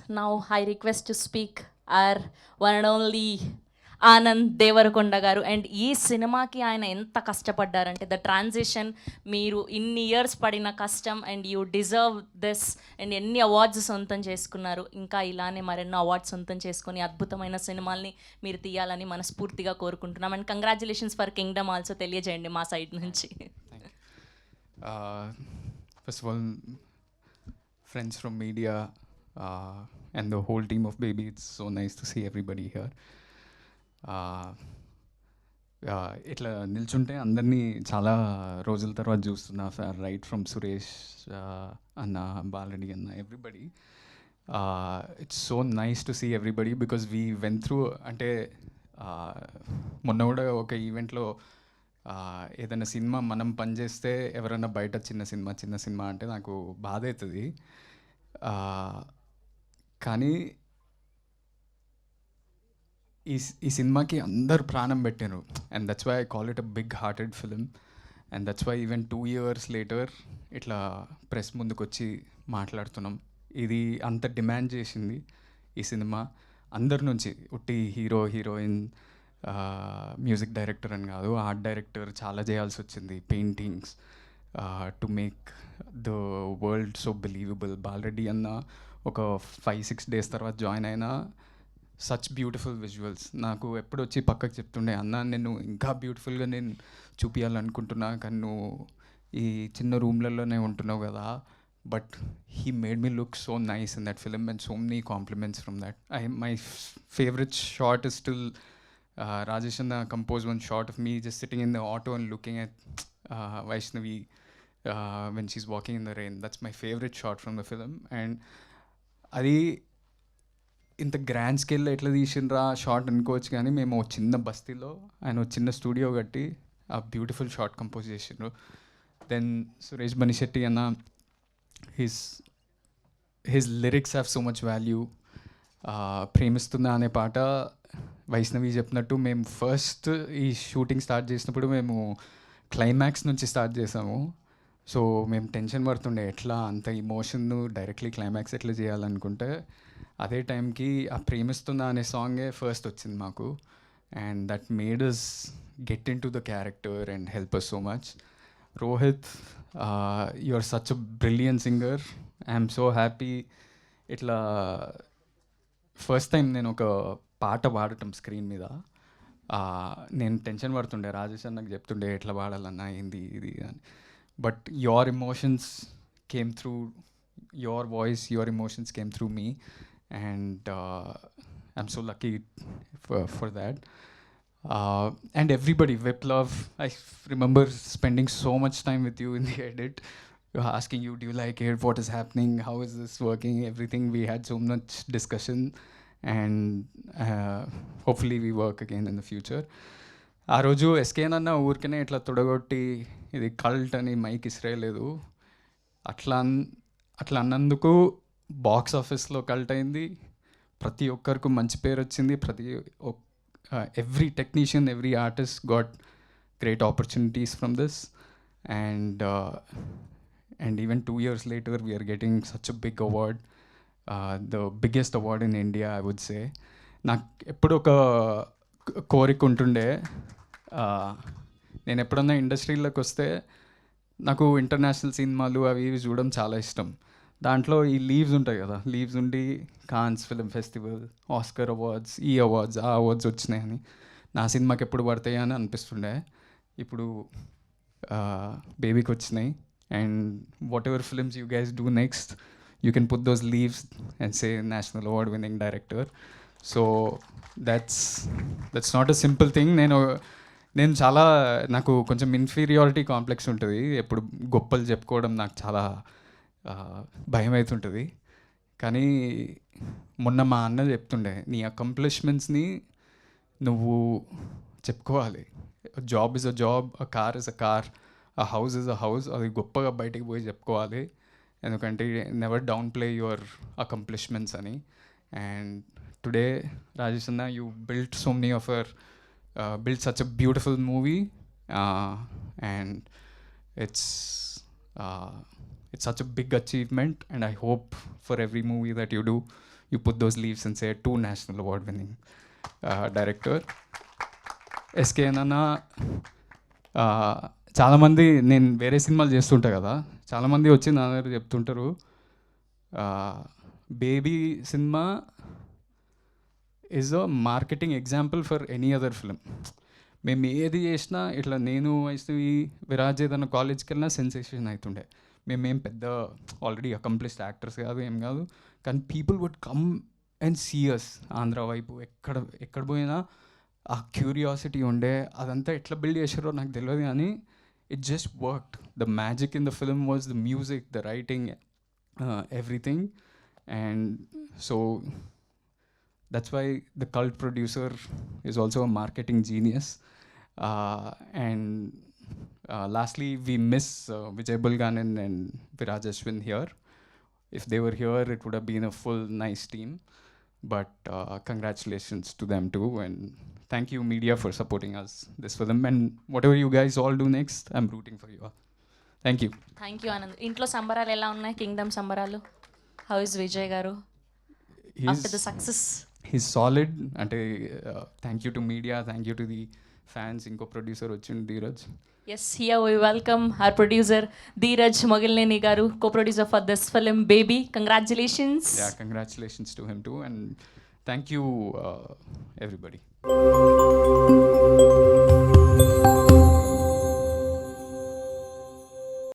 Now I request to speak our one and only Anand Devarakonda గారు. And ఈ సినిమాకి ఆయన ఎంత కష్టపడ్డారంటే ద ట్రాన్సిషన్, మీరు ఇన్ని ఇయర్స్ పడిన కష్టం, and you deserve this. And ఎన్ని అవార్డ్స్ సొంతం చేసుకున్నారు, ఇంకా ఇలానే మరెన్నో అవార్డ్స్ సొంతం చేసుకొని అద్భుతమైన సినిమాల్ని మీరు తీయాలని మనస్ఫూర్తిగా కోరుకుంటున్నాం. And congratulations for Kingdom also తెలియజేయండి మా సైడ్ నుంచి. First of all, friends from media and the whole team of Baby, it's so nice to see everybody here. ఇట్లా నిల్చుంటే అందరినీ చాలా రోజుల తర్వాత చూస్తున్నా, రైట్ ఫ్రమ్ సురేష్ అన్న, బాలరెడ్డి అన్న, everybody. It's so nice to see everybody because we went through. అంటే మొన్న కూడా ఒక ఈవెంట్లో ఏదైనా సినిమా మనం పనిచేస్తే ఎవరైనా బయట చిన్న సినిమా అంటే నాకు బాధ అవుతుంది. కానీ ఈ సినిమాకి అందరు ప్రాణం పెట్టారు. And that's why I call it a big hearted film. And that's why even 2 years later ఇట్లా ప్రెస్ ముందుకు వచ్చి మాట్లాడుతున్నాం. ఇది అంత డిమాండ్ చేసింది ఈ సినిమా అందరి నుంచి. ఉట్టి హీరో, హీరోయిన్, మ్యూజిక్ డైరెక్టర్ అని కాదు, ఆర్ట్ డైరెక్టర్ చాలా చేయాల్సి వచ్చింది. Paintings to make the world so believable. Bala Reddy అన్న ఒక 5-6 days తర్వాత జాయిన్ అయినా సచ్ బ్యూటిఫుల్ విజువల్స్. నాకు ఎప్పుడు వచ్చి పక్కకు చెప్తుండే, అన్న నేను ఇంకా బ్యూటిఫుల్గా నేను చూపించాలనుకుంటున్నా, కానీ నువ్వు ఈ చిన్న రూమ్లలోనే ఉంటున్నావు కదా. But he made me look so nice in that film and so many compliments from that. My favorite shot is still Rajesh Anna composed one shot of me just sitting in the auto and looking at Vaishnavi when she's walking in the rain. That's my favorite shot from the film. And అది ఇంత grand స్కేల్లో ఎట్లా తీసిండ్రా short అనుకోవచ్చు, కానీ మేము చిన్న బస్తీలో ఆయన చిన్న స్టూడియో కట్టి ఆ బ్యూటిఫుల్ షార్ట్ కంపోజ్ చేసిండ్రు. దెన్ సురేష్ బనిశెట్టి అన్న, his lyrics have so much value. ప్రేమిస్తున్నా అనే పాట వైష్ణవి చెప్పినట్టు మేము ఫస్ట్ ఈ షూటింగ్ స్టార్ట్ చేసినప్పుడు మేము క్లైమాక్స్ నుంచి స్టార్ట్ చేసాము. సో మేము టెన్షన్ పడుతుండే ఎట్లా అంత ఇమోషన్ను డైరెక్ట్లీ క్లైమాక్స్ ఎట్లా చేయాలనుకుంటే, అదే టైంకి ఆ ప్రేమిస్తున్నా అనే సాంగే ఫస్ట్ వచ్చింది మాకు. And that made us get into the character and help us so much. Rohit, you are such a brilliant singer. I'm so happy. ఇట్లా ఫస్ట్ టైం నేను ఒక పాట పాడటం స్క్రీన్ మీద. నేను టెన్షన్ పడుతుండే, రాజేష్ అన్నకు చెప్తుండే ఎట్లా పాడాలన్నా ఏంది ఇది అని. But your emotions came through, your voice, your emotions came through me. And I'm so lucky for that. And everybody, Viplav, I remember spending so much time with you in the edit, asking you, do you like it, what is happening, how is this working, everything. We had so much discussion, and hopefully we work again in the future. ఆ రోజు ఎస్కేన్ అన్న ఊరికనే ఇట్లా తొడగొట్టి ఇది cult అని mic ఇస్రేయలేదు. అట్లా అన్నందుకు box ఆఫీస్లో కల్ట్ అయింది. ప్రతి ఒక్కరికి మంచి పేరు వచ్చింది. Every technician, every artist got great opportunities from this. And even 2 years later we're getting such a big award, the biggest award in India I would say. నాకు ఎప్పుడు ఒక కోరిక ఉంటుండే, నేను ఎప్పుడన్నా ఇండస్ట్రీలోకి వస్తే నాకు ఇంటర్నేషనల్ సినిమాలు అవి ఇవి చూడడం చాలా ఇష్టం. దాంట్లో ఈ లీవ్స్ ఉంటాయి కదా, లీవ్స్ ఉండి Cannes film festival, Oscar awards, ఈ అవార్డ్స్, ఆ అవార్డ్స్ వచ్చినాయని నా సినిమాకి ఎప్పుడు పడతాయి అని అనిపిస్తుండే. ఇప్పుడు బేబీకి వచ్చినాయి. And what ever films you guys do next, you can put those leaves and say national award winning director. So that's not a simple thing. నేను చాలా, నాకు కొంచెం ఇన్ఫీరియారిటీ కాంప్లెక్స్ ఉంటుంది. ఎప్పుడు గొప్పలు చెప్పుకోవడం నాకు చాలా భయం అవుతుంటుంది. కానీ మొన్న మా అన్న చెప్తుండే, నీ అకంప్లిష్మెంట్స్ని నువ్వు చెప్పుకోవాలి. Job is a job, a car is a car, a house is a house. అది గొప్పగా బయటికి పోయి చెప్పుకోవాలి. ఎందుకంటే never down play your accomplishments అని. అండ్ టుడే రాజేష్ అన్న, you built so many of your built such a beautiful movie, and it's such a big achievement. And I hope for every movie that you do, you put those leaves and say 2 national award winning director. SK అన్న చాలామంది నేను వేరే సినిమాలు చేస్తుంటా కదా, చాలామంది వచ్చి నా దగ్గర చెప్తుంటారు baby cinema is a marketing example for any other film. మేము ఏది చేసినా ఇట్లా నేను వైష్ణవి విరాజ్ ఏదైనా కాలేజ్కి వెళ్ళినా సెన్సేషన్ అవుతుండే. మేమేం పెద్ద ఆల్రెడీ అకంప్లిష్డ్ యాక్టర్స్ కాదు, ఏం కాదు, కానీ people would come and see us. Andhra వైపు ఎక్కడ పోయినా ఆ క్యూరియాసిటీ ఉండే. అదంతా ఎట్లా బిల్డ్ చేసారో నాకు తెలియదు, కానీ it just worked. The magic in the film was the music, the writing, everything. And so that's why the cult producer is also a marketing genius. And lastly, we miss Vijay Bulganan and Viraj Ashwin here. If they were here, it would have been a full nice team. But congratulations to them too, and thank you media for supporting us this film. And whatever you guys all do next, I'm rooting for you all. Thank you. Thank you Anand. ఇంట్లో సంబరాలు ఎలా ఉన్నాయి? Kingdom సంబరాలు. How is Vijay garu after the success? He's solid. అంటే thank you to media, thank you to the fans. ఇంకో producer వచ్చింది Dheeraj. Yes, here we welcome our producer Dheeraj Mogilineni garu, coproducer for this film Baby. Congratulations. Yeah, congratulations to him too, and thank you everybody.